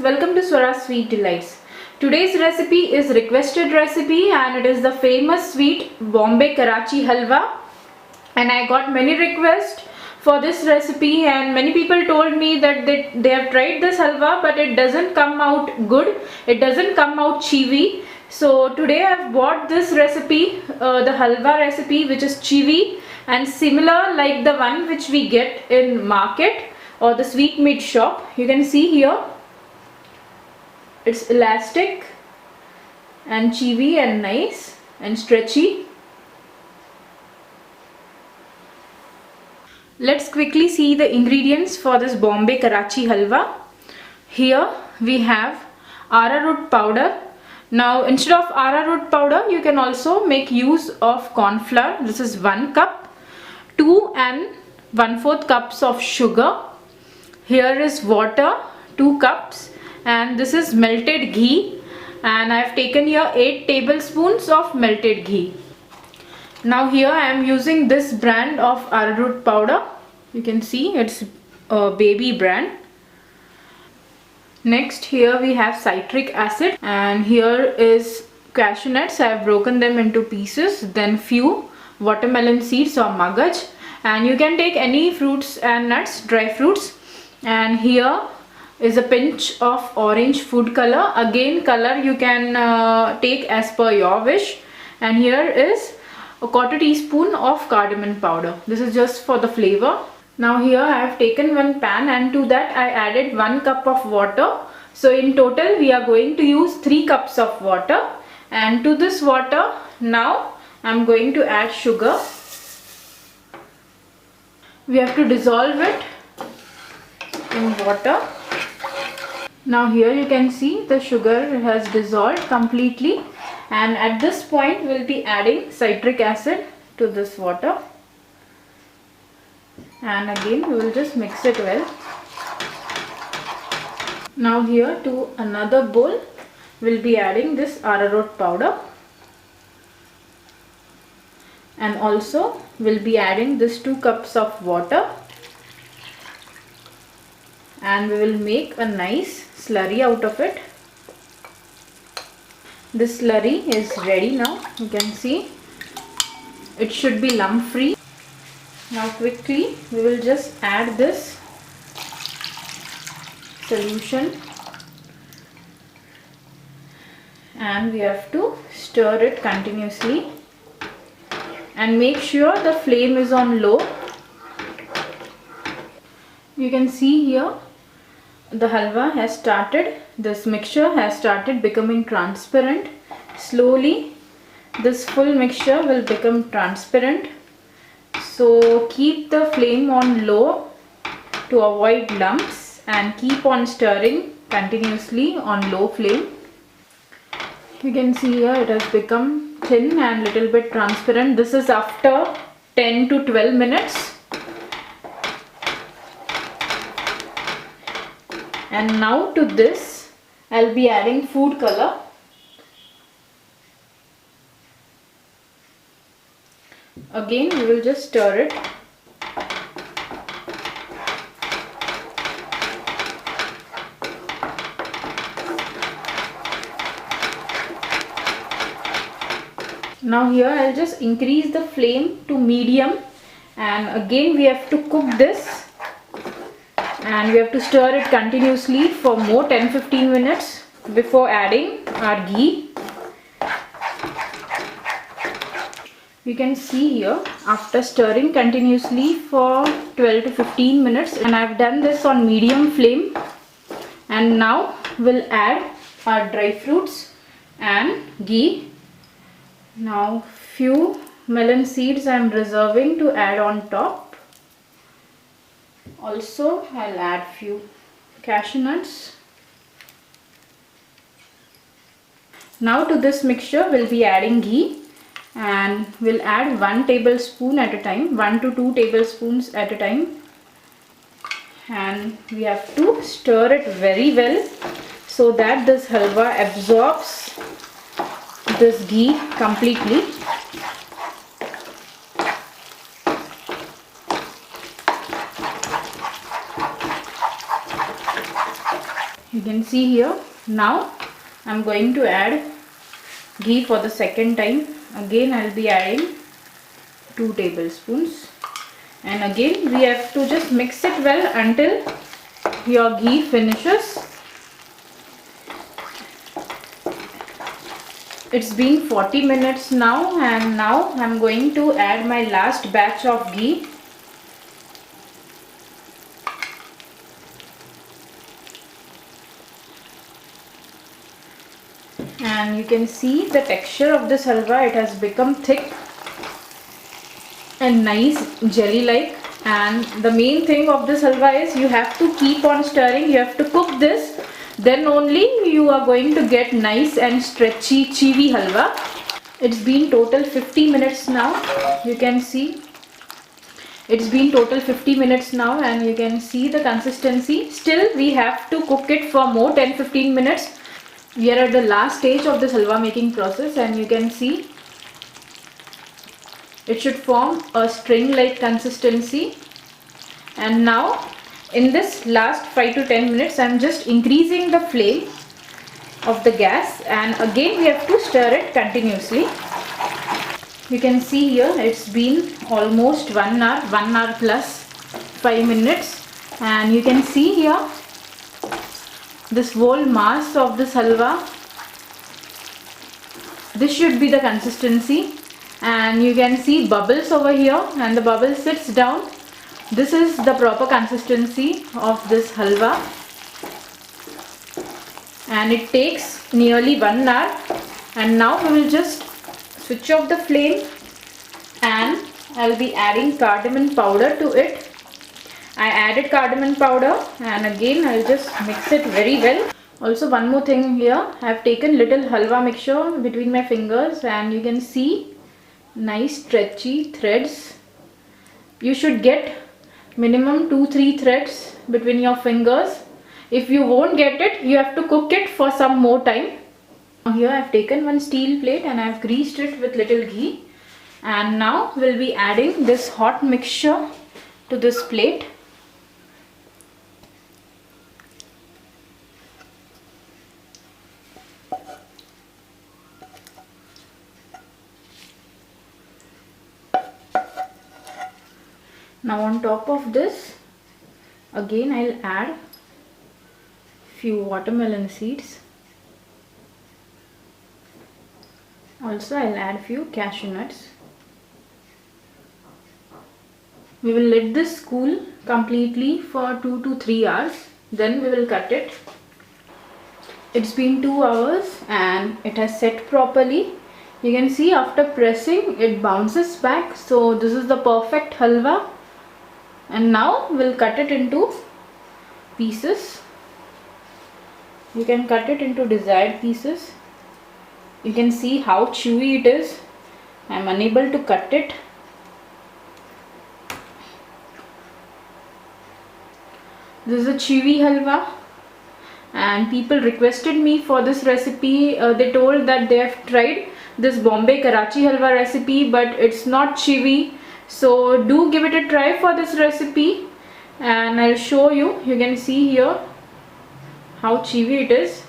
welcome to Swara Sweet Delights. Today's recipe is requested recipe and it is the famous sweet Bombay Karachi Halwa. And I got many requests for this recipe and many people told me that they have tried this halwa but it doesn't come out good. It doesn't come out chewy. So today I have bought this recipe, the halwa recipe, which is chewy and similar like the one which we get in market or the sweet meat shop. You can see here it's elastic and chewy and nice and stretchy. Let's quickly see the ingredients for this Bombay Karachi Halwa. Here we have arrowroot powder. Now instead of arrowroot powder you can also make use of corn flour. This is 1 cup. 2 and 1/4 cups of sugar. Here is water, 2 cups, and this is melted ghee, and I have taken here 8 tablespoons of melted ghee. Now here I am using this brand of arrowroot powder. You can see it's a baby brand. Next here we have citric acid, and here is cashew nuts. I have broken them into pieces. Then few watermelon seeds or magaj, and you can take any fruits and nuts, dry fruits. And here is a pinch of orange food color. Again, color you can take as per your wish. And here is a 1/4 teaspoon of cardamom powder. This is just for the flavor. Now here I have taken one pan and to that I added 1 cup of water. So in total we are going to use 3 cups of water. And to this water now I am going to add sugar. We have to dissolve it in water. Now here you can see the sugar has dissolved completely, and at this point we will be adding citric acid to this water, and again we will just mix it well. Now here to another bowl we will be adding this arrowroot powder, and also we will be adding this 2 cups of water, and we will make a nice slurry out of it. This slurry is ready now. You can see it should be lump free. Now quickly we will just add this solution, and we have to stir it continuously and make sure the flame is on low. You can see here the halwa has started, this mixture has started becoming transparent. Slowly this full mixture will become transparent. So keep the flame on low to avoid lumps and keep on stirring continuously on low flame. You can see here it has become thin and little bit transparent. This is after 10 to 12 minutes. And now to this I'll be adding food color. Again we will just stir it. Now here I'll just increase the flame to medium, and again we have to cook this, and we have to stir it continuously for more 10-15 minutes before adding our ghee. You can see here after stirring continuously for 12 to 15 minutes, and I've done this on medium flame. And now we'll add our dry fruits and ghee. Now few melon seeds I'm reserving to add on top. Also I'll add few cashew nuts. Now to this mixture we'll be adding ghee, and we'll add 1 tablespoon at a time, 1 to 2 tablespoons at a time, and we have to stir it very well so that this halwa absorbs this ghee completely. You can see here. Now I'm going to add ghee for the second time. Again I'll be adding 2 tablespoons, and again we have to just mix it well until your ghee finishes. It's been 40 minutes now, and now I'm going to add my last batch of ghee. And you can see the texture of this halwa. It has become thick and nice jelly like. And the main thing of this halwa is you have to keep on stirring. You have to cook this, then only you are going to get nice and stretchy chewy halwa. It's been total 50 minutes now. You can see it's been total 50 minutes now, and you can see the consistency. Still we have to cook it for more 10-15 minutes. We are at the last stage of this halwa making process, and you can see it should form a string like consistency. And now in this last 5 to 10 minutes I'm just increasing the flame of the gas, and again we have to stir it continuously. You can see here it's been almost 1 hour plus 5 minutes, and you can see here this whole mass of this halwa. This should be the consistency, and you can see bubbles over here, and the bubble sits down. This is the proper consistency of this halwa, and it takes nearly 1 hour. And now we will just switch off the flame, and I'll be adding cardamom powder to it. I added cardamom powder, and again I'll just mix it very well. Also, one more thing here, I have taken little halwa mixture between my fingers, and you can see nice stretchy threads. You should get minimum 2-3 threads between your fingers. If you won't get it, you have to cook it for some more time. Here I have taken one steel plate, and I have greased it with little ghee, and now we'll be adding this hot mixture to this plate. Now on top of this, again I'll add few watermelon seeds. Also I'll add few cashew nuts. We will let this cool completely for 2 to 3 hours. Then we will cut it. It's been 2 hours and it has set properly. You can see after pressing it bounces back. So this is the perfect halwa. And now we'll cut it into pieces. You can cut it into desired pieces. You can see how chewy it is. I am unable to cut it. This is a chewy halwa, and people requested me for this recipe. They told that they have tried this Bombay Karachi Halwa recipe, but it's not chewy. So do give it a try for this recipe, and I'll show you. You can see here how chewy it is.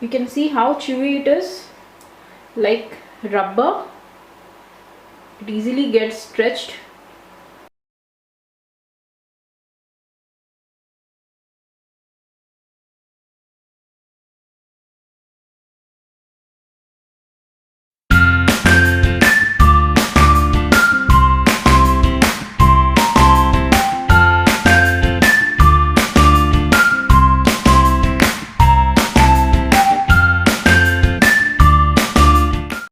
You can see how chewy it is, like rubber. It easily gets stretched.